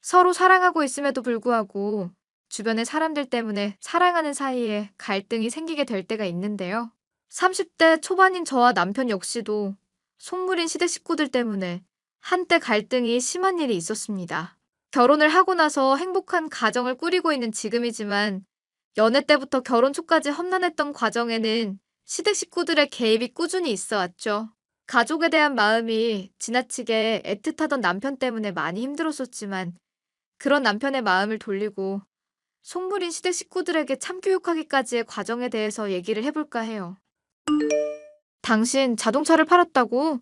서로 사랑하고 있음에도 불구하고 주변의 사람들 때문에 사랑하는 사이에 갈등이 생기게 될 때가 있는데요. 30대 초반인 저와 남편 역시도 속물인 시댁 식구들 때문에 한때 갈등이 심한 일이 있었습니다. 결혼을 하고 나서 행복한 가정을 꾸리고 있는 지금이지만 연애 때부터 결혼 초까지 험난했던 과정에는 시댁 식구들의 개입이 꾸준히 있어 왔죠. 가족에 대한 마음이 지나치게 애틋하던 남편 때문에 많이 힘들었었지만 그런 남편의 마음을 돌리고 속물인 시댁 식구들에게 참교육하기까지의 과정에 대해서 얘기를 해볼까 해요. 당신 자동차를 팔았다고?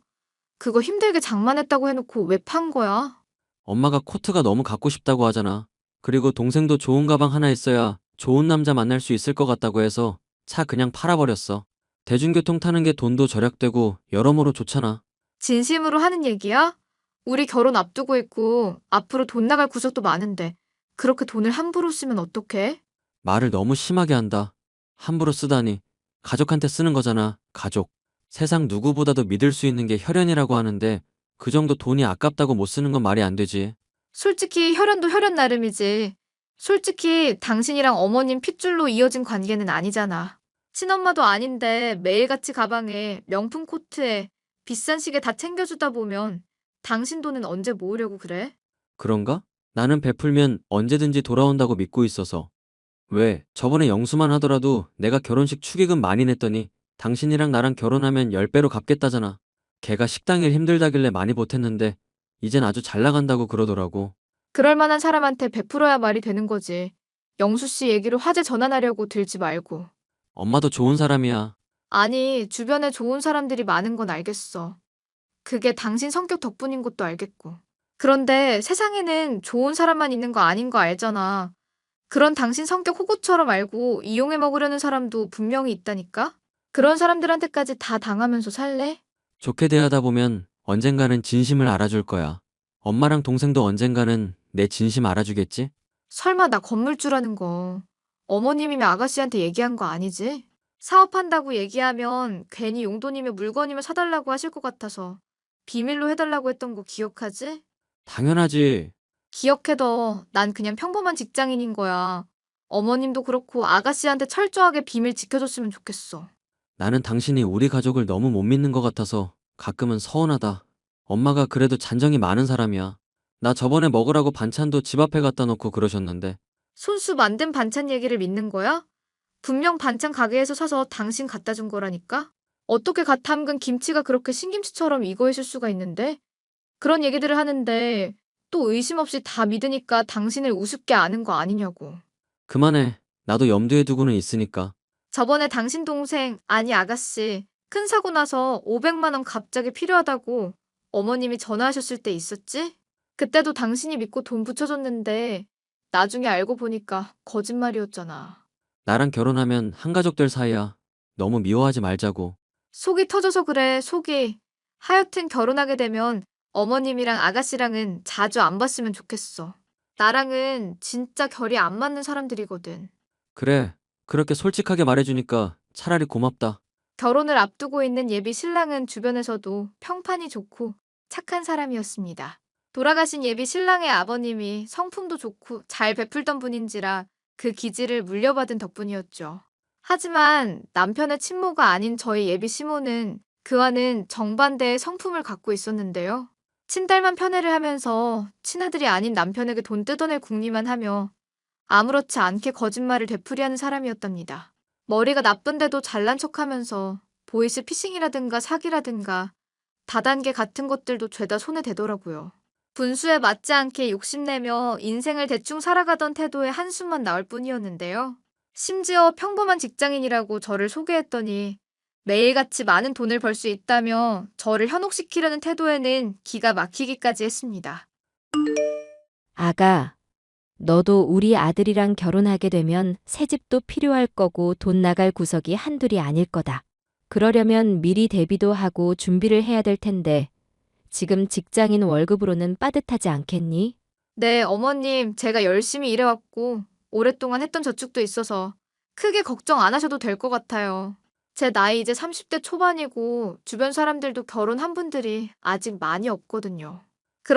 그거 힘들게 장만했다고 해놓고 왜 판 거야? 엄마가 코트가 너무 갖고 싶다고 하잖아. 그리고 동생도 좋은 가방 하나 있어야 좋은 남자 만날 수 있을 것 같다고 해서 차 그냥 팔아버렸어. 대중교통 타는 게 돈도 절약되고 여러모로 좋잖아. 진심으로 하는 얘기야? 우리 결혼 앞두고 있고 앞으로 돈 나갈 구석도 많은데 그렇게 돈을 함부로 쓰면 어떡해? 말을 너무 심하게 한다. 함부로 쓰다니. 가족한테 쓰는 거잖아. 가족. 세상 누구보다도 믿을 수 있는 게 혈연이라고 하는데 그 정도 돈이 아깝다고 못 쓰는 건 말이 안 되지. 솔직히 혈연도 혈연 나름이지. 솔직히 당신이랑 어머님 핏줄로 이어진 관계는 아니잖아. 친엄마도 아닌데 매일같이 가방에 명품 코트에 비싼 시계 다 챙겨주다 보면 당신 돈은 언제 모으려고 그래? 그런가? 나는 베풀면 언제든지 돌아온다고 믿고 있어서. 왜? 저번에 영수만 하더라도 내가 결혼식 축의금 많이 냈더니 당신이랑 나랑 결혼하면 10배로 갚겠다잖아. 걔가 식당 일 힘들다길래 많이 보탰는데 이젠 아주 잘 나간다고 그러더라고. 그럴 만한 사람한테 베풀어야 말이 되는 거지. 영수 씨 얘기로 화제 전환하려고 들지 말고. 엄마도 좋은 사람이야. 아니, 주변에 좋은 사람들이 많은 건 알겠어. 그게 당신 성격 덕분인 것도 알겠고. 그런데 세상에는 좋은 사람만 있는 거 아닌 거 알잖아. 그런 당신 성격 호구처럼 알고 이용해 먹으려는 사람도 분명히 있다니까? 그런 사람들한테까지 다 당하면서 살래? 좋게 대하다 보면 언젠가는 진심을 알아줄 거야. 엄마랑 동생도 언젠가는 내 진심 알아주겠지? 설마 나 건물주라는 거 어머님이면 아가씨한테 얘기한 거 아니지? 사업한다고 얘기하면 괜히 용돈이며 물건이며 사달라고 하실 것 같아서 비밀로 해달라고 했던 거 기억하지? 당연하지. 기억해둬. 난 그냥 평범한 직장인인 거야. 어머님도 그렇고 아가씨한테 철저하게 비밀 지켜줬으면 좋겠어. 나는 당신이 우리 가족을 너무 못 믿는 것 같아서 가끔은 서운하다. 엄마가 그래도 잔정이 많은 사람이야. 나 저번에 먹으라고 반찬도 집 앞에 갖다 놓고 그러셨는데. 손수 만든 반찬 얘기를 믿는 거야? 분명 반찬 가게에서 사서 당신 갖다 준 거라니까? 어떻게 갓 담근 김치가 그렇게 신김치처럼 익어 있을 수가 있는데? 그런 얘기들을 하는데 또 의심 없이 다 믿으니까 당신을 우습게 아는 거 아니냐고. 그만해. 나도 염두에 두고는 있으니까. 저번에 당신 동생, 아니 아가씨, 큰 사고 나서 500만 원 갑자기 필요하다고 어머님이 전화하셨을 때 있었지? 그때도 당신이 믿고 돈 붙여줬는데 나중에 알고 보니까 거짓말이었잖아. 나랑 결혼하면 한 가족 될 사이야. 너무 미워하지 말자고. 속이 터져서 그래, 속이. 하여튼 결혼하게 되면 어머님이랑 아가씨랑은 자주 안 봤으면 좋겠어. 나랑은 진짜 결이 안 맞는 사람들이거든. 그래. 그렇게 솔직하게 말해주니까 차라리 고맙다. 결혼을 앞두고 있는 예비 신랑은 주변에서도 평판이 좋고 착한 사람이었습니다. 돌아가신 예비 신랑의 아버님이 성품도 좋고 잘 베풀던 분인지라 그 기질을 물려받은 덕분이었죠. 하지만 남편의 친모가 아닌 저희 예비 시모는 그와는 정반대의 성품을 갖고 있었는데요. 친딸만 편애를 하면서 친아들이 아닌 남편에게 돈 뜯어낼 궁리만 하며 아무렇지 않게 거짓말을 되풀이하는 사람이었답니다. 머리가 나쁜데도 잘난 척하면서 보이스 피싱이라든가 사기라든가 다단계 같은 것들도 죄다 손에 대더라고요. 분수에 맞지 않게 욕심내며 인생을 대충 살아가던 태도에 한숨만 나올 뿐이었는데요. 심지어 평범한 직장인이라고 저를 소개했더니 매일같이 많은 돈을 벌 수 있다며 저를 현혹시키려는 태도에는 기가 막히기까지 했습니다. 아가, 너도 우리 아들이랑 결혼하게 되면 새 집도 필요할 거고 돈 나갈 구석이 한둘이 아닐 거다. 그러려면 미리 대비도 하고 준비를 해야 될 텐데 지금 직장인 월급으로는 빠듯하지 않겠니? 네, 어머님, 제가 열심히 일해왔고 오랫동안 했던 저축도 있어서 크게 걱정 안 하셔도 될 것 같아요. 제 나이 이제 30대 초반이고 주변 사람들도 결혼한 분들이 아직 많이 없거든요.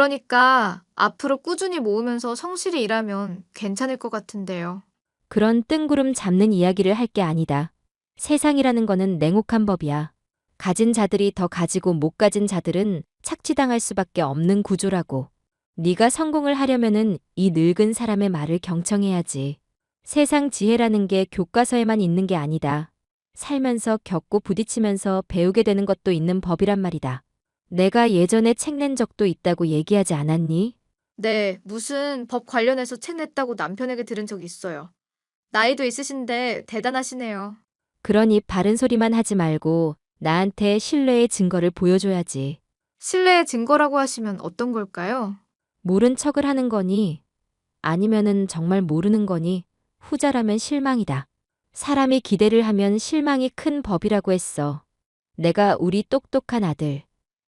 그러니까 앞으로 꾸준히 모으면서 성실히 일하면 괜찮을 것 같은데요. 그런 뜬구름 잡는 이야기를 할 게 아니다. 세상이라는 거는 냉혹한 법이야. 가진 자들이 더 가지고 못 가진 자들은 착취당할 수밖에 없는 구조라고. 네가 성공을 하려면은 이 늙은 사람의 말을 경청해야지. 세상 지혜라는 게 교과서에만 있는 게 아니다. 살면서 겪고 부딪히면서 배우게 되는 것도 있는 법이란 말이다. 내가 예전에 책 낸 적도 있다고 얘기하지 않았니? 네, 무슨 법 관련해서 책 냈다고 남편에게 들은 적 있어요. 나이도 있으신데 대단하시네요. 그러니 바른 소리만 하지 말고 나한테 신뢰의 증거를 보여줘야지. 신뢰의 증거라고 하시면 어떤 걸까요? 모른 척을 하는 거니? 아니면은 정말 모르는 거니? 후자라면 실망이다. 사람이 기대를 하면 실망이 큰 법이라고 했어. 내가 우리 똑똑한 아들,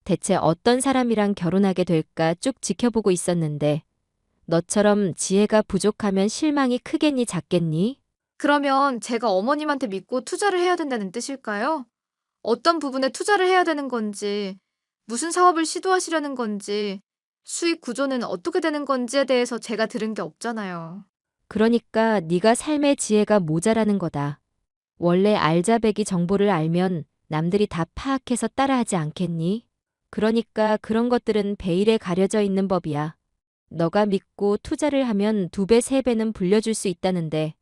대체 어떤 사람이랑 결혼하게 될까 쭉 지켜보고 있었는데, 너처럼 지혜가 부족하면 실망이 크겠니 작겠니? 그러면 제가 어머님한테 믿고 투자를 해야 된다는 뜻일까요? 어떤 부분에 투자를 해야 되는 건지, 무슨 사업을 시도하시려는 건지, 수익 구조는 어떻게 되는 건지에 대해서 제가 들은 게 없잖아요. 그러니까 네가 삶의 지혜가 모자라는 거다. 원래 알자배기 정보를 알면 남들이 다 파악해서 따라하지 않겠니? 그러니까 그런 것들은 베일에 가려져 있는 법이야. 너가 믿고 투자를 하면 2배, 3배는 불려줄 수 있다는데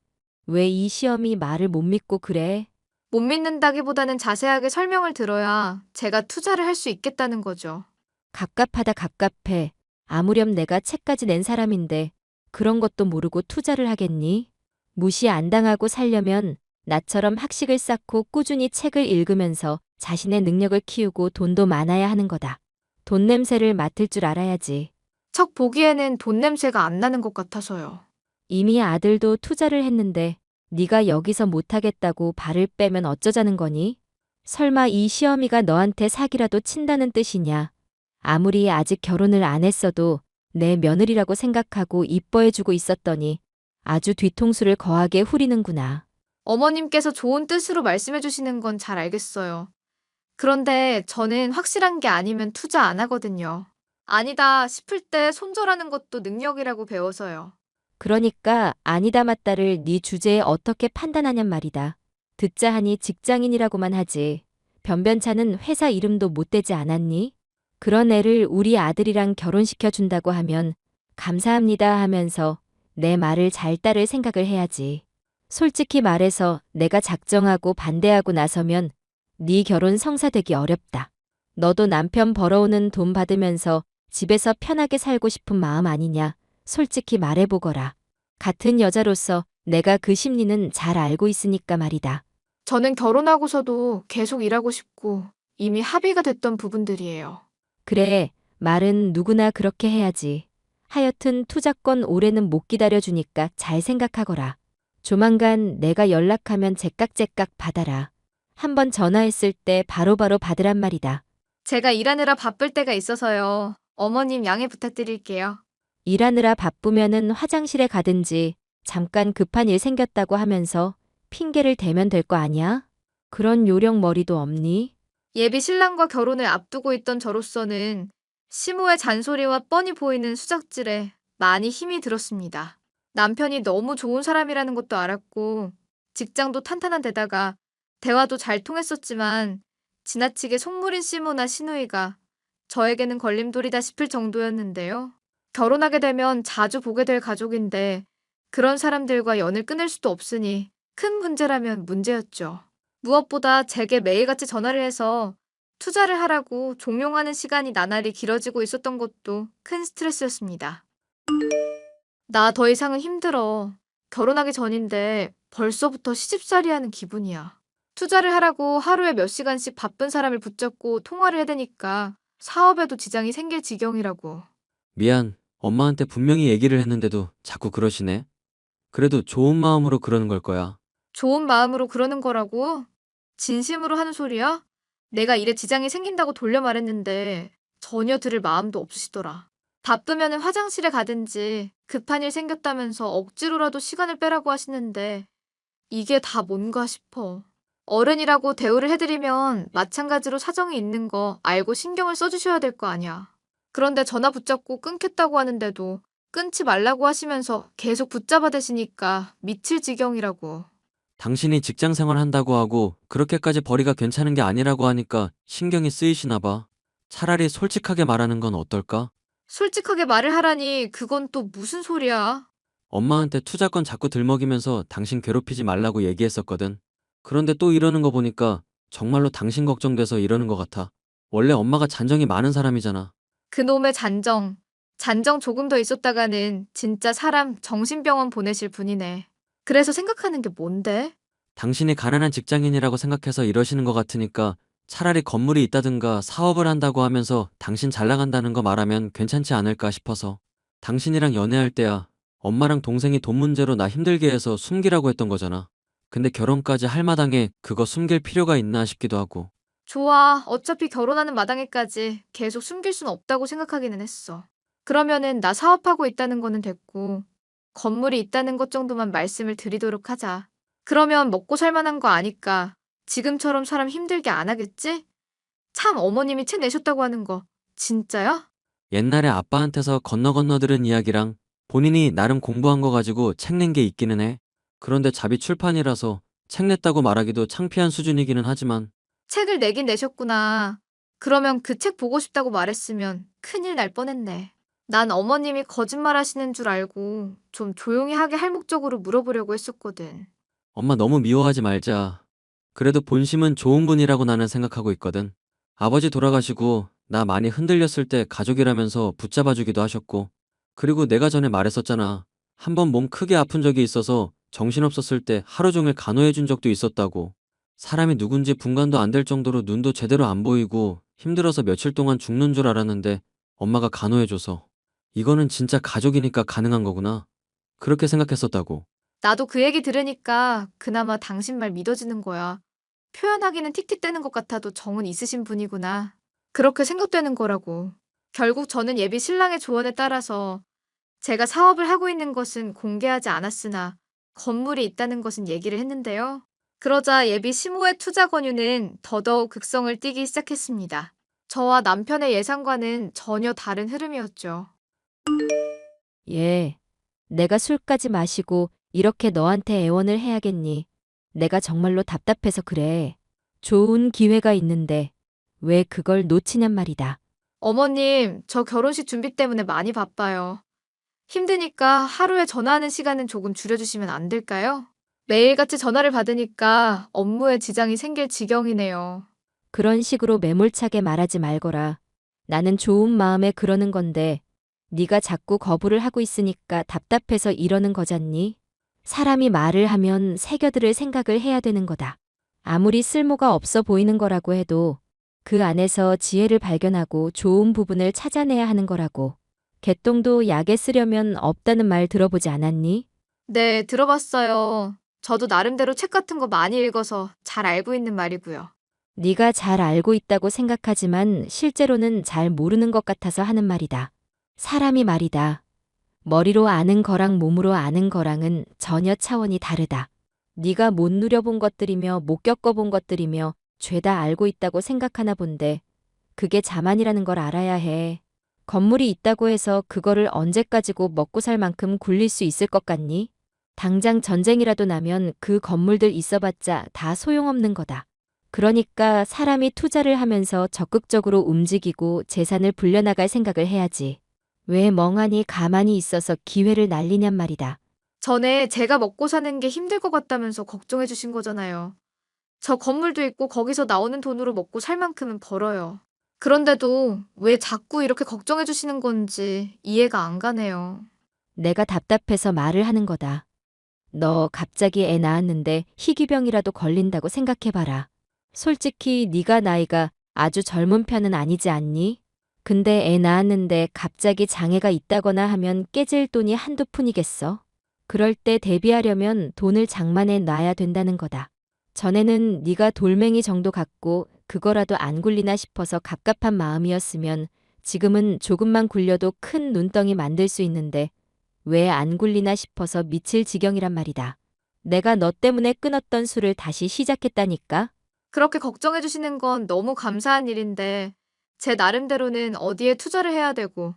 왜 이 시험이 말을 못 믿고 그래? 못 믿는다기보다는 자세하게 설명을 들어야 제가 투자를 할 수 있겠다는 거죠. 갑갑하다 갑갑해. 아무렴 내가 책까지 낸 사람인데 그런 것도 모르고 투자를 하겠니? 무시 안 당하고 살려면 나처럼 학식을 쌓고 꾸준히 책을 읽으면서 자신의 능력을 키우고 돈도 많아야 하는 거다. 돈 냄새를 맡을 줄 알아야지. 척 보기에는 돈 냄새가 안 나는 것 같아서요. 이미 아들도 투자를 했는데 네가 여기서 못하겠다고 발을 빼면 어쩌자는 거니? 설마 이 시어미가 너한테 사기라도 친다는 뜻이냐? 아무리 아직 결혼을 안 했어도 내 며느리라고 생각하고 이뻐해주고 있었더니 아주 뒤통수를 거하게 후리는구나. 어머님께서 좋은 뜻으로 말씀해 주시는 건 잘 알겠어요. 그런데 저는 확실한 게 아니면 투자 안 하거든요. 아니다 싶을 때 손절하는 것도 능력이라고 배워서요. 그러니까 아니다 맞다를 네 주제에 어떻게 판단하냔 말이다. 듣자 하니 직장인이라고만 하지. 변변찮은 회사 이름도 못 대지 않았니? 그런 애를 우리 아들이랑 결혼시켜 준다고 하면 감사합니다 하면서 내 말을 잘 따를 생각을 해야지. 솔직히 말해서 내가 작정하고 반대하고 나서면 네 결혼 성사되기 어렵다. 너도 남편 벌어오는 돈 받으면서 집에서 편하게 살고 싶은 마음 아니냐? 솔직히 말해보거라. 같은 여자로서 내가 그 심리는 잘 알고 있으니까 말이다. 저는 결혼하고서도 계속 일하고 싶고 이미 합의가 됐던 부분들이에요. 그래, 말은 누구나 그렇게 해야지. 하여튼 투자권 올해는 못 기다려주니까 잘 생각하거라. 조만간 내가 연락하면 제깍제깍 받아라. 한번 전화했을 때 바로바로 받으란 말이다. 제가 일하느라 바쁠 때가 있어서요. 어머님 양해 부탁드릴게요. 일하느라 바쁘면은 화장실에 가든지 잠깐 급한 일 생겼다고 하면서 핑계를 대면 될 거 아니야? 그런 요령 머리도 없니? 예비 신랑과 결혼을 앞두고 있던 저로서는 시모의 잔소리와 뻔히 보이는 수작질에 많이 힘이 들었습니다. 남편이 너무 좋은 사람이라는 것도 알았고 직장도 탄탄한 데다가 대화도 잘 통했었지만 지나치게 속물인 시모나 시누이가 저에게는 걸림돌이다 싶을 정도였는데요. 결혼하게 되면 자주 보게 될 가족인데 그런 사람들과 연을 끊을 수도 없으니 큰 문제라면 문제였죠. 무엇보다 제게 매일같이 전화를 해서 투자를 하라고 종용하는 시간이 나날이 길어지고 있었던 것도 큰 스트레스였습니다. 나 더 이상은 힘들어. 결혼하기 전인데 벌써부터 시집살이 하는 기분이야. 투자를 하라고 하루에 몇 시간씩 바쁜 사람을 붙잡고 통화를 해대니까 사업에도 지장이 생길 지경이라고. 미안. 엄마한테 분명히 얘기를 했는데도 자꾸 그러시네. 그래도 좋은 마음으로 그러는 걸 거야. 좋은 마음으로 그러는 거라고? 진심으로 하는 소리야? 내가 일에 지장이 생긴다고 돌려 말했는데 전혀 들을 마음도 없으시더라. 바쁘면은 화장실에 가든지 급한 일 생겼다면서 억지로라도 시간을 빼라고 하시는데 이게 다 뭔가 싶어. 어른이라고 대우를 해드리면 마찬가지로 사정이 있는 거 알고 신경을 써주셔야 될 거 아니야. 그런데 전화 붙잡고 끊겠다고 하는데도 끊지 말라고 하시면서 계속 붙잡아 대시니까 미칠 지경이라고. 당신이 직장 생활 한다고 하고 그렇게까지 벌이가 괜찮은 게 아니라고 하니까 신경이 쓰이시나 봐. 차라리 솔직하게 말하는 건 어떨까? 솔직하게 말을 하라니 그건 또 무슨 소리야. 엄마한테 투자권 자꾸 들먹이면서 당신 괴롭히지 말라고 얘기했었거든. 그런데 또 이러는 거 보니까 정말로 당신 걱정돼서 이러는 것 같아. 원래 엄마가 잔정이 많은 사람이잖아. 그놈의 잔정. 잔정 조금 더 있었다가는 진짜 사람 정신병원 보내실 분이네. 그래서 생각하는 게 뭔데? 당신이 가난한 직장인이라고 생각해서 이러시는 것 같으니까 차라리 건물이 있다든가 사업을 한다고 하면서 당신 잘 나간다는 거 말하면 괜찮지 않을까 싶어서. 당신이랑 연애할 때야 엄마랑 동생이 돈 문제로 나 힘들게 해서 숨기라고 했던 거잖아. 근데 결혼까지 할 마당에 그거 숨길 필요가 있나 싶기도 하고. 좋아. 어차피 결혼하는 마당에까지 계속 숨길 순 없다고 생각하기는 했어. 그러면은 나 사업하고 있다는 거는 됐고, 건물이 있다는 것 정도만 말씀을 드리도록 하자. 그러면 먹고 살 만한 거 아니까 지금처럼 사람 힘들게 안 하겠지? 참 어머님이 책 내셨다고 하는 거 진짜야? 옛날에 아빠한테서 건너 들은 이야기랑 본인이 나름 공부한 거 가지고 책 낸 게 있기는 해. 그런데 자비 출판이라서 책 냈다고 말하기도 창피한 수준이기는 하지만. 책을 내긴 내셨구나. 그러면 그 책 보고 싶다고 말했으면 큰일 날 뻔했네. 난 어머님이 거짓말 하시는 줄 알고 좀 조용히 하게 할 목적으로 물어보려고 했었거든. 엄마 너무 미워하지 말자. 그래도 본심은 좋은 분이라고 나는 생각하고 있거든. 아버지 돌아가시고 나 많이 흔들렸을 때 가족이라면서 붙잡아주기도 하셨고. 그리고 내가 전에 말했었잖아. 한번 몸 크게 아픈 적이 있어서 정신없었을 때 하루 종일 간호해준 적도 있었다고. 사람이 누군지 분간도 안 될 정도로 눈도 제대로 안 보이고 힘들어서 며칠 동안 죽는 줄 알았는데 엄마가 간호해줘서. 이거는 진짜 가족이니까 가능한 거구나. 그렇게 생각했었다고. 나도 그 얘기 들으니까 그나마 당신 말 믿어지는 거야. 표현하기는 틱틱대는 것 같아도 정은 있으신 분이구나. 그렇게 생각되는 거라고. 결국 저는 예비 신랑의 조언에 따라서 제가 사업을 하고 있는 것은 공개하지 않았으나 건물이 있다는 것은 얘기를 했는데요. 그러자 예비 시모의 투자 권유는 더더욱 극성을 띠기 시작했습니다. 저와 남편의 예상과는 전혀 다른 흐름이었죠. 예. 내가 술까지 마시고 이렇게 너한테 애원을 해야겠니? 내가 정말로 답답해서 그래. 좋은 기회가 있는데 왜 그걸 놓치냔 말이다. 어머님, 저 결혼식 준비 때문에 많이 바빠요. 힘드니까 하루에 전화하는 시간은 조금 줄여주시면 안 될까요? 매일같이 전화를 받으니까 업무에 지장이 생길 지경이네요. 그런 식으로 매몰차게 말하지 말거라. 나는 좋은 마음에 그러는 건데 네가 자꾸 거부를 하고 있으니까 답답해서 이러는 거잖니? 사람이 말을 하면 새겨들을 생각을 해야 되는 거다. 아무리 쓸모가 없어 보이는 거라고 해도 그 안에서 지혜를 발견하고 좋은 부분을 찾아내야 하는 거라고. 개똥도 약에 쓰려면 없다는 말 들어보지 않았니? 네, 들어봤어요. 저도 나름대로 책 같은 거 많이 읽어서 잘 알고 있는 말이고요. 네가 잘 알고 있다고 생각하지만 실제로는 잘 모르는 것 같아서 하는 말이다. 사람이 말이다. 머리로 아는 거랑 몸으로 아는 거랑은 전혀 차원이 다르다. 네가 못 누려본 것들이며 못 겪어본 것들이며 죄다 알고 있다고 생각하나 본데 그게 자만이라는 걸 알아야 해. 건물이 있다고 해서 그거를 언제까지고 먹고 살 만큼 굴릴 수 있을 것 같니? 당장 전쟁이라도 나면 그 건물들 있어봤자 다 소용없는 거다. 그러니까 사람이 투자를 하면서 적극적으로 움직이고 재산을 불려나갈 생각을 해야지. 왜 멍하니 가만히 있어서 기회를 날리냔 말이다. 전에 제가 먹고 사는 게 힘들 것 같다면서 걱정해 주신 거잖아요. 저 건물도 있고 거기서 나오는 돈으로 먹고 살 만큼은 벌어요. 그런데도 왜 자꾸 이렇게 걱정해 주시는 건지 이해가 안 가네요. 내가 답답해서 말을 하는 거다. 너 갑자기 애 낳았는데 희귀병이라도 걸린다고 생각해봐라. 솔직히 네가 나이가 아주 젊은 편은 아니지 않니? 근데 애 낳았는데 갑자기 장애가 있다거나 하면 깨질 돈이 한두 푼이겠어? 그럴 때 대비하려면 돈을 장만해 놔야 된다는 거다. 전에는 네가 돌멩이 정도 갖고 그거라도 안 굴리나 싶어서 갑갑한 마음이었으면 지금은 조금만 굴려도 큰 눈덩이 만들 수 있는데 왜 안 굴리나 싶어서 미칠 지경이란 말이다. 내가 너 때문에 끊었던 술을 다시 시작했다니까? 그렇게 걱정해 주시는 건 너무 감사한 일인데 제 나름대로는 어디에 투자를 해야 되고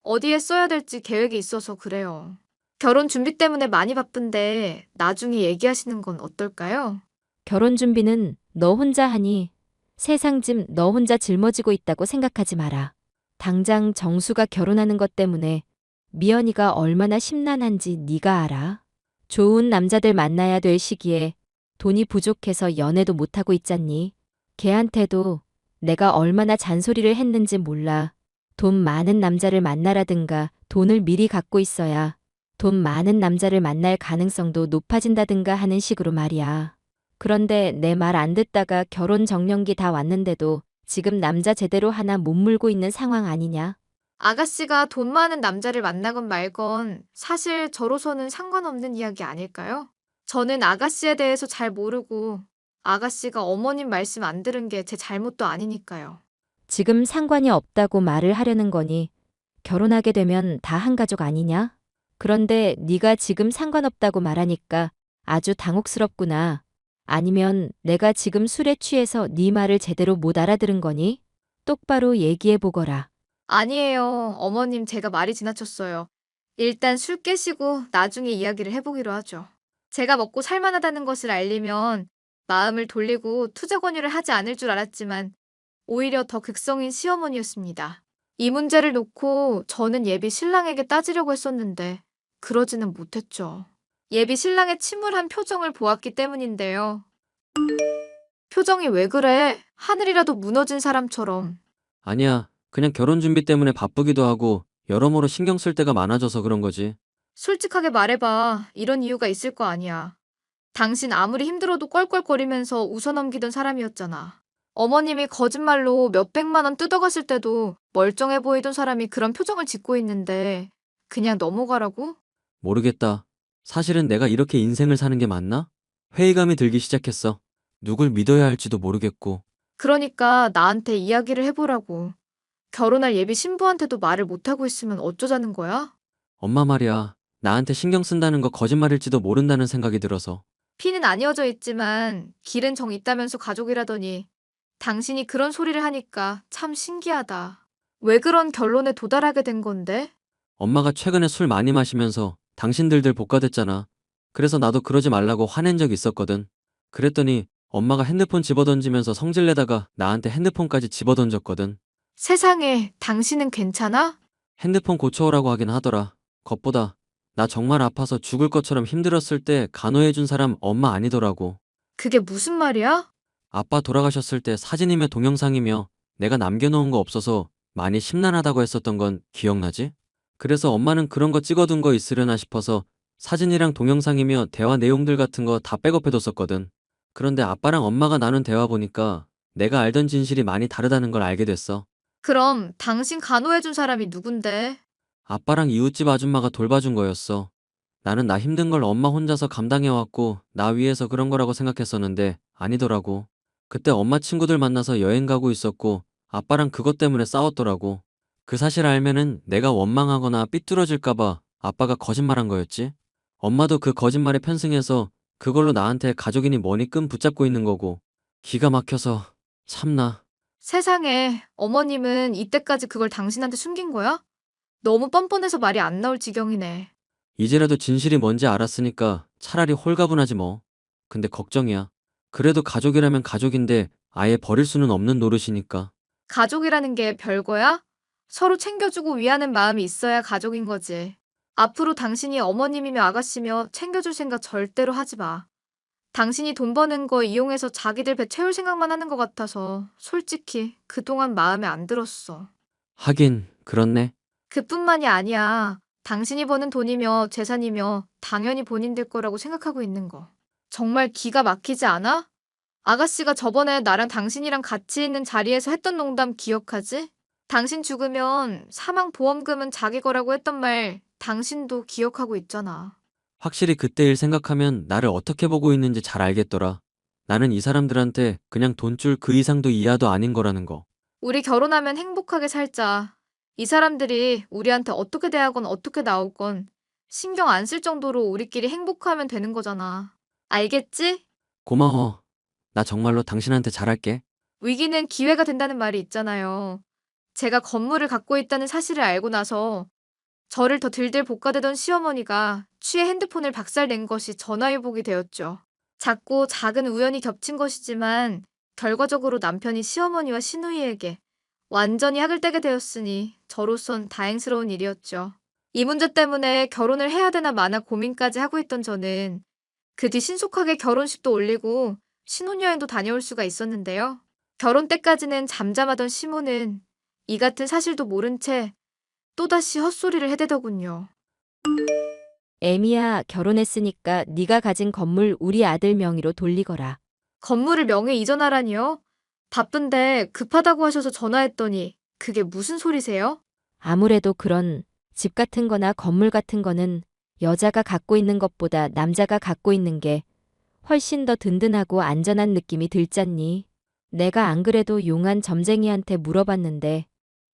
어디에 써야 될지 계획이 있어서 그래요. 결혼 준비 때문에 많이 바쁜데 나중에 얘기하시는 건 어떨까요? 결혼 준비는 너 혼자 하니 세상 짐 너 혼자 짊어지고 있다고 생각하지 마라. 당장 정수가 결혼하는 것 때문에 미연이가 얼마나 심란한지 네가 알아. 좋은 남자들 만나야 될 시기에 돈이 부족해서 연애도 못하고 있잖니. 걔한테도 내가 얼마나 잔소리를 했는지 몰라. 돈 많은 남자를 만나라든가 돈을 미리 갖고 있어야 돈 많은 남자를 만날 가능성도 높아진다든가 하는 식으로 말이야. 그런데 내 말 안 듣다가 결혼 정년기 다 왔는데도 지금 남자 제대로 하나 못 물고 있는 상황 아니냐? 아가씨가 돈 많은 남자를 만나건 말건 사실 저로서는 상관없는 이야기 아닐까요? 저는 아가씨에 대해서 잘 모르고 아가씨가 어머님 말씀 안 들은 게 제 잘못도 아니니까요. 지금 상관이 없다고 말을 하려는 거니 결혼하게 되면 다 한 가족 아니냐? 그런데 네가 지금 상관없다고 말하니까 아주 당혹스럽구나. 아니면 내가 지금 술에 취해서 네 말을 제대로 못 알아들은 거니? 똑바로 얘기해 보거라. 아니에요. 어머님 제가 말이 지나쳤어요. 일단 술 깨시고 나중에 이야기를 해보기로 하죠. 제가 먹고 살만하다는 것을 알리면 마음을 돌리고 투자 권유를 하지 않을 줄 알았지만 오히려 더 극성인 시어머니였습니다. 이 문제를 놓고 저는 예비 신랑에게 따지려고 했었는데 그러지는 못했죠. 예비 신랑의 침울한 표정을 보았기 때문인데요. 표정이 왜 그래? 하늘이라도 무너진 사람처럼. 아니야. 그냥 결혼 준비 때문에 바쁘기도 하고 여러모로 신경 쓸 때가 많아져서 그런 거지. 솔직하게 말해봐. 이런 이유가 있을 거 아니야. 당신 아무리 힘들어도 껄껄거리면서 웃어넘기던 사람이었잖아. 어머님이 거짓말로 몇백만 원 뜯어갔을 때도 멀쩡해 보이던 사람이 그런 표정을 짓고 있는데 그냥 넘어가라고? 모르겠다. 사실은 내가 이렇게 인생을 사는 게 맞나? 회의감이 들기 시작했어. 누굴 믿어야 할지도 모르겠고. 그러니까 나한테 이야기를 해보라고. 결혼할 예비 신부한테도 말을 못하고 있으면 어쩌자는 거야? 엄마 말이야. 나한테 신경 쓴다는 거 거짓말일지도 모른다는 생각이 들어서. 피는 안 이어져 있지만 길은 정 있다면서 가족이라더니 당신이 그런 소리를 하니까 참 신기하다. 왜 그런 결론에 도달하게 된 건데? 엄마가 최근에 술 많이 마시면서 당신들들 복가됐잖아. 그래서 나도 그러지 말라고 화낸 적 있었거든. 그랬더니 엄마가 핸드폰 집어던지면서 성질내다가 나한테 핸드폰까지 집어던졌거든. 세상에, 당신은 괜찮아? 핸드폰 고쳐오라고 하긴 하더라. 겉보다 나 정말 아파서 죽을 것처럼 힘들었을 때 간호해준 사람 엄마 아니더라고. 그게 무슨 말이야? 아빠 돌아가셨을 때 사진이며 동영상이며 내가 남겨놓은 거 없어서 많이 심란하다고 했었던 건 기억나지? 그래서 엄마는 그런 거 찍어둔 거 있으려나 싶어서 사진이랑 동영상이며 대화 내용들 같은 거 다 백업해뒀었거든. 그런데 아빠랑 엄마가 나눈 대화 보니까 내가 알던 진실이 많이 다르다는 걸 알게 됐어. 그럼 당신 간호해준 사람이 누군데? 아빠랑 이웃집 아줌마가 돌봐준 거였어. 나는 나 힘든 걸 엄마 혼자서 감당해왔고 나 위해서 그런 거라고 생각했었는데 아니더라고. 그때 엄마 친구들 만나서 여행 가고 있었고 아빠랑 그것 때문에 싸웠더라고. 그 사실 알면은 내가 원망하거나 삐뚤어질까봐 아빠가 거짓말한 거였지. 엄마도 그 거짓말에 편승해서 그걸로 나한테 가족이니 뭐니 끈 붙잡고 있는 거고. 기가 막혀서 참나. 세상에, 어머님은 이때까지 그걸 당신한테 숨긴 거야? 너무 뻔뻔해서 말이 안 나올 지경이네. 이제라도 진실이 뭔지 알았으니까 차라리 홀가분하지 뭐. 근데 걱정이야. 그래도 가족이라면 가족인데 아예 버릴 수는 없는 노릇이니까. 가족이라는 게 별거야? 서로 챙겨주고 위하는 마음이 있어야 가족인 거지. 앞으로 당신이 어머님이며 아가씨며 챙겨줄 생각 절대로 하지 마. 당신이 돈 버는 거 이용해서 자기들 배 채울 생각만 하는 것 같아서 솔직히 그동안 마음에 안 들었어. 하긴 그렇네. 그뿐만이 아니야. 당신이 버는 돈이며 재산이며 당연히 본인들 거라고 생각하고 있는 거. 정말 기가 막히지 않아? 아가씨가 저번에 나랑 당신이랑 같이 있는 자리에서 했던 농담 기억하지? 당신 죽으면 사망보험금은 자기 거라고 했던 말 당신도 기억하고 있잖아. 확실히 그때 일 생각하면 나를 어떻게 보고 있는지 잘 알겠더라. 나는 이 사람들한테 그냥 돈줄 그 이상도 이하도 아닌 거라는 거. 우리 결혼하면 행복하게 살자. 이 사람들이 우리한테 어떻게 대하건 어떻게 나오건 신경 안 쓸 정도로 우리끼리 행복하면 되는 거잖아. 알겠지? 고마워. 나 정말로 당신한테 잘할게. 위기는 기회가 된다는 말이 있잖아요. 제가 건물을 갖고 있다는 사실을 알고 나서 저를 더 들들 볶아대던 시어머니가 취해 핸드폰을 박살낸 것이 전화위복이 되었죠. 작고 작은 우연이 겹친 것이지만 결과적으로 남편이 시어머니와 시누이에게 완전히 학을 떼게 되었으니 저로선 다행스러운 일이었죠. 이 문제 때문에 결혼을 해야 되나 마나 고민까지 하고 있던 저는 그 뒤 신속하게 결혼식도 올리고 신혼여행도 다녀올 수가 있었는데요. 결혼 때까지는 잠잠하던 시모는 이 같은 사실도 모른 채 또다시 헛소리를 해대더군요. 애미야, 결혼했으니까 네가 가진 건물 우리 아들 명의로 돌리거라. 건물을 명예 이전하라니요? 바쁜데 급하다고 하셔서 전화했더니 그게 무슨 소리세요? 아무래도 그런 집 같은 거나 건물 같은 거는 여자가 갖고 있는 것보다 남자가 갖고 있는 게 훨씬 더 든든하고 안전한 느낌이 들잖니. 내가 안 그래도 용한 점쟁이한테 물어봤는데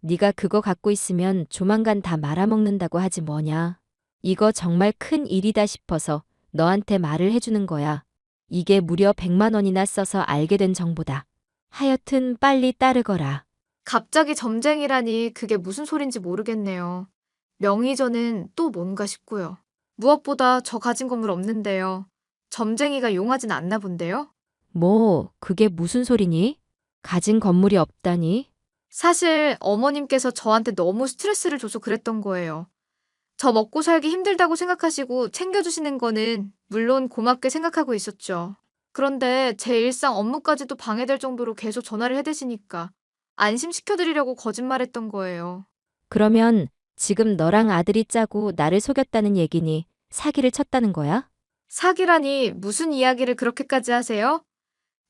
네가 그거 갖고 있으면 조만간 다 말아먹는다고 하지 뭐냐. 이거 정말 큰 일이다 싶어서 너한테 말을 해주는 거야. 이게 무려 100만 원이나 써서 알게 된 정보다. 하여튼 빨리 따르거라. 갑자기 점쟁이라니 그게 무슨 소린지 모르겠네요. 명의전은 또 뭔가 싶고요. 무엇보다 저 가진 건물 없는데요. 점쟁이가 용하진 않나 본데요? 뭐, 그게 무슨 소리니? 가진 건물이 없다니? 사실 어머님께서 저한테 너무 스트레스를 줘서 그랬던 거예요. 저 먹고 살기 힘들다고 생각하시고 챙겨주시는 거는 물론 고맙게 생각하고 있었죠. 그런데 제 일상 업무까지도 방해될 정도로 계속 전화를 해대시니까 안심시켜드리려고 거짓말했던 거예요. 그러면 지금 너랑 아들이 짜고 나를 속였다는 얘기니 사기를 쳤다는 거야? 사기라니 무슨 이야기를 그렇게까지 하세요?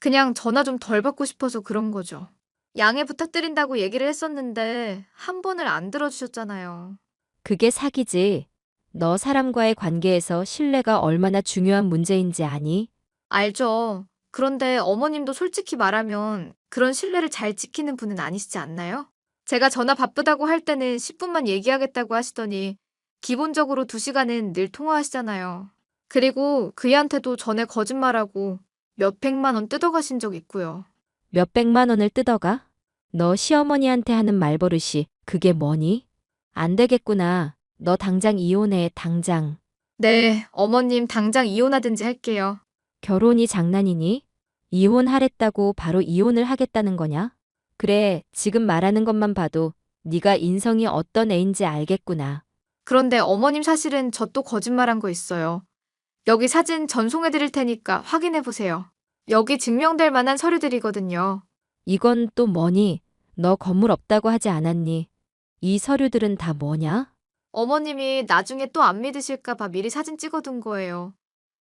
그냥 전화 좀 덜 받고 싶어서 그런 거죠. 양해 부탁드린다고 얘기를 했었는데 한 번을 안 들어주셨잖아요. 그게 사기지. 너 사람과의 관계에서 신뢰가 얼마나 중요한 문제인지 아니? 알죠. 그런데 어머님도 솔직히 말하면 그런 신뢰를 잘 지키는 분은 아니시지 않나요? 제가 전화 바쁘다고 할 때는 10분만 얘기하겠다고 하시더니 기본적으로 2시간은 늘 통화하시잖아요. 그리고 그이한테도 전에 거짓말하고 몇백만 원 뜯어가신 적 있고요. 몇백만 원을 뜯어가? 너 시어머니한테 하는 말버릇이 그게 뭐니? 안 되겠구나. 너 당장 이혼해, 당장. 네, 어머님 당장 이혼하든지 할게요. 결혼이 장난이니? 이혼하랬다고 바로 이혼을 하겠다는 거냐? 그래, 지금 말하는 것만 봐도 네가 인성이 어떤 애인지 알겠구나. 그런데 어머님 사실은 저 또 거짓말한 거 있어요. 여기 사진 전송해 드릴 테니까 확인해 보세요. 여기 증명될 만한 서류들이거든요. 이건 또 뭐니? 너 건물 없다고 하지 않았니? 이 서류들은 다 뭐냐? 어머님이 나중에 또 안 믿으실까 봐 미리 사진 찍어둔 거예요.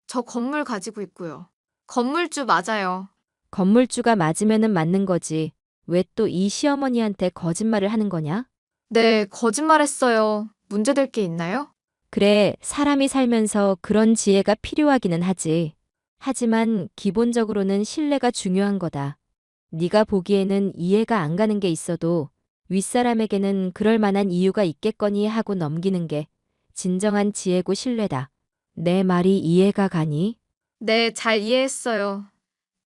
저 건물 가지고 있고요. 건물주 맞아요. 건물주가 맞으면은 맞는 거지. 왜 또 이 시어머니한테 거짓말을 하는 거냐? 네, 거짓말했어요. 문제될 게 있나요? 그래, 사람이 살면서 그런 지혜가 필요하기는 하지. 하지만 기본적으로는 신뢰가 중요한 거다. 네가 보기에는 이해가 안 가는 게 있어도 윗사람에게는 그럴 만한 이유가 있겠거니 하고 넘기는 게 진정한 지혜고 신뢰다. 내 말이 이해가 가니? 네, 잘 이해했어요.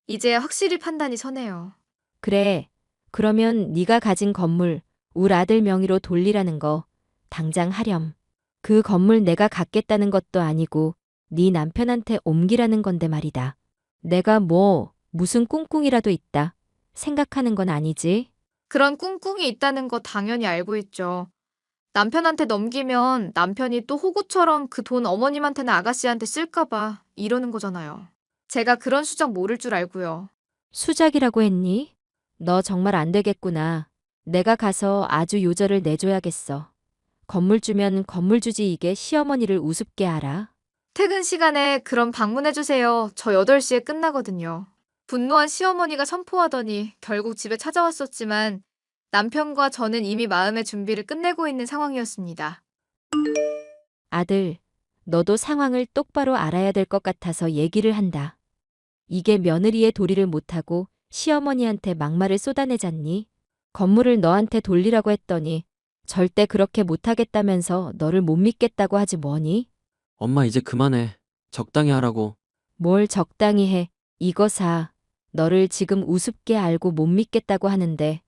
이제야 확실히 판단이 서네요. 그래. 그러면 네가 가진 건물 울 아들 명의로 돌리라는 거 당장 하렴. 그 건물 내가 갖겠다는 것도 아니고 네 남편한테 옮기라는 건데 말이다. 내가 뭐 무슨 꿍꿍이라도 있다 생각하는 건 아니지? 그런 꿍꿍이 있다는 거 당연히 알고 있죠. 남편한테 넘기면 남편이 또 호구처럼 그 돈 어머님한테나 아가씨한테 쓸까봐 이러는 거잖아요. 제가 그런 수작 모를 줄 알고요. 수작이라고 했니? 너 정말 안 되겠구나. 내가 가서 아주 요절을 내줘야겠어. 건물 주면 건물 주지 이게 시어머니를 우습게 알아? 퇴근 시간에 그럼 방문해주세요. 저 8시에 끝나거든요. 분노한 시어머니가 선포하더니 결국 집에 찾아왔었지만 남편과 저는 이미 마음의 준비를 끝내고 있는 상황이었습니다. 아들, 너도 상황을 똑바로 알아야 될 것 같아서 얘기를 한다. 이게 며느리의 도리를 못하고 시어머니한테 막말을 쏟아내잖니? 건물을 너한테 돌리라고 했더니 절대 그렇게 못하겠다면서 너를 못 믿겠다고 하지 뭐니? 엄마 이제 그만해. 적당히 하라고. 뭘 적당히 해. 이거 사. 너를 지금 우습게 알고 못 믿겠다고 하는데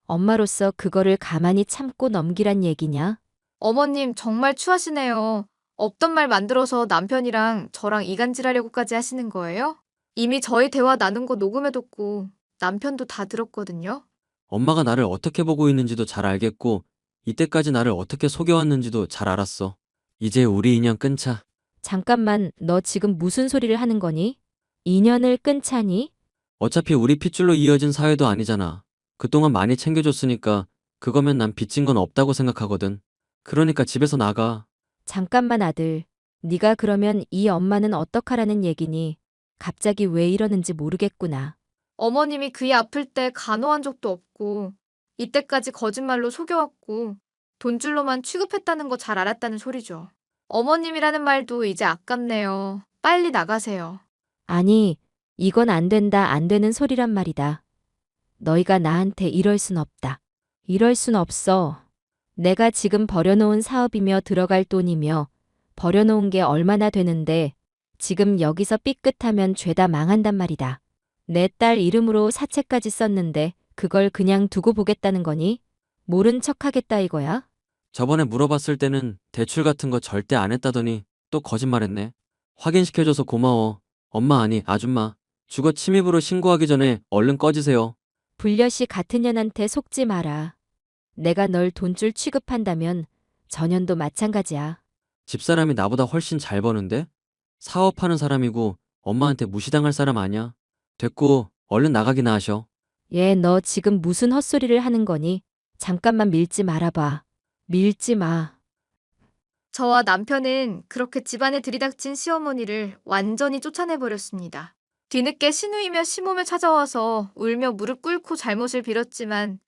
엄마로서 그거를 가만히 참고 넘기란 얘기냐? 어머님 정말 추하시네요. 없던 말 만들어서 남편이랑 저랑 이간질하려고까지 하시는 거예요? 이미 저희 대화 나눈 거 녹음해뒀고 남편도 다 들었거든요. 엄마가 나를 어떻게 보고 있는지도 잘 알겠고, 이때까지 나를 어떻게 속여왔는지도 잘 알았어. 이제 우리 인연 끊자. 잠깐만, 너 지금 무슨 소리를 하는 거니? 인연을 끊자니? 어차피 우리 핏줄로 이어진 사회도 아니잖아. 그동안 많이 챙겨줬으니까 그거면 난 빚진 건 없다고 생각하거든. 그러니까 집에서 나가. 잠깐만 아들. 네가 그러면 이 엄마는 어떡하라는 얘기니? 갑자기 왜 이러는지 모르겠구나. 어머님이 그이 아플 때 간호한 적도 없고 이때까지 거짓말로 속여왔고 돈줄로만 취급했다는 거 잘 알았다는 소리죠. 어머님이라는 말도 이제 아깝네요. 빨리 나가세요. 아니, 이건 안 된다, 안 되는 소리란 말이다. 너희가 나한테 이럴 순 없다. 이럴 순 없어. 내가 지금 버려놓은 사업이며 들어갈 돈이며 버려놓은 게 얼마나 되는데 지금 여기서 삐끗하면 죄다 망한단 말이다. 내 딸 이름으로 사채까지 썼는데 그걸 그냥 두고 보겠다는 거니? 모른 척 하겠다 이거야? 저번에 물어봤을 때는 대출 같은 거 절대 안 했다더니 또 거짓말했네. 확인시켜줘서 고마워. 엄마 아니 아줌마. 주거 침입으로 신고하기 전에 얼른 꺼지세요. 불려시 같은 년한테 속지 마라. 내가 널 돈줄 취급한다면 전년도 마찬가지야. 집사람이 나보다 훨씬 잘 버는데? 사업하는 사람이고 엄마한테 무시당할 사람 아니야. 됐고 얼른 나가기나 하셔. 얘 너 지금 무슨 헛소리를 하는 거니? 잠깐만 밀지 말아봐. 밀지 마. 저와 남편은 그렇게 집안에 들이닥친 시어머니를 완전히 쫓아내버렸습니다. 뒤늦게 시누이며 시모며 찾아와서 울며 무릎 꿇고 잘못을 빌었지만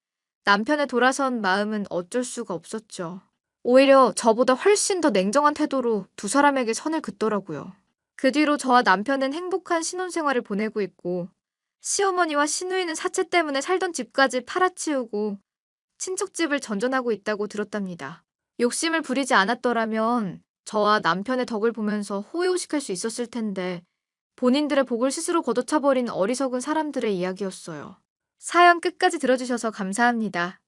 남편의 돌아선 마음은 어쩔 수가 없었죠. 오히려 저보다 훨씬 더 냉정한 태도로 두 사람에게 선을 긋더라고요. 그 뒤로 저와 남편은 행복한 신혼생활을 보내고 있고 시어머니와 시누이는 사채 때문에 살던 집까지 팔아치우고 친척집을 전전하고 있다고 들었답니다. 욕심을 부리지 않았더라면 저와 남편의 덕을 보면서 호의호식할 수 있었을 텐데 본인들의 복을 스스로 걷어차버린 어리석은 사람들의 이야기였어요. 사연 끝까지 들어주셔서 감사합니다.